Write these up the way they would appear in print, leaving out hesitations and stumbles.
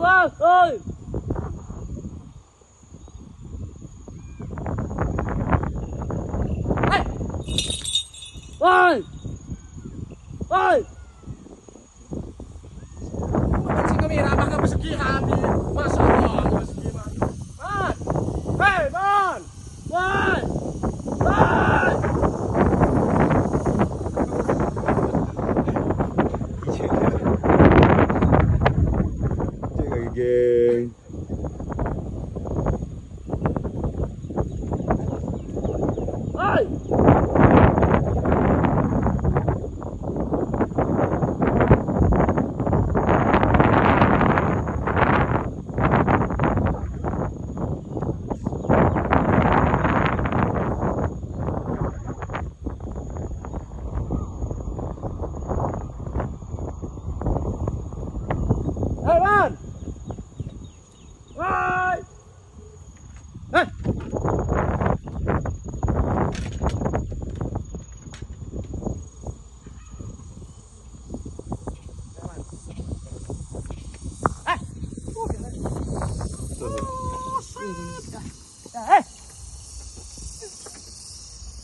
Vâng, ơi. Ôi. Ôi. Masih kami ramah ke persegi hati. Masya Allah, persegi man. Man. Hei, man. Man. Man. Jaga geng. Ôi. Hei, man. Ôi. Hei. Hei.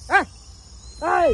Hei. Hei.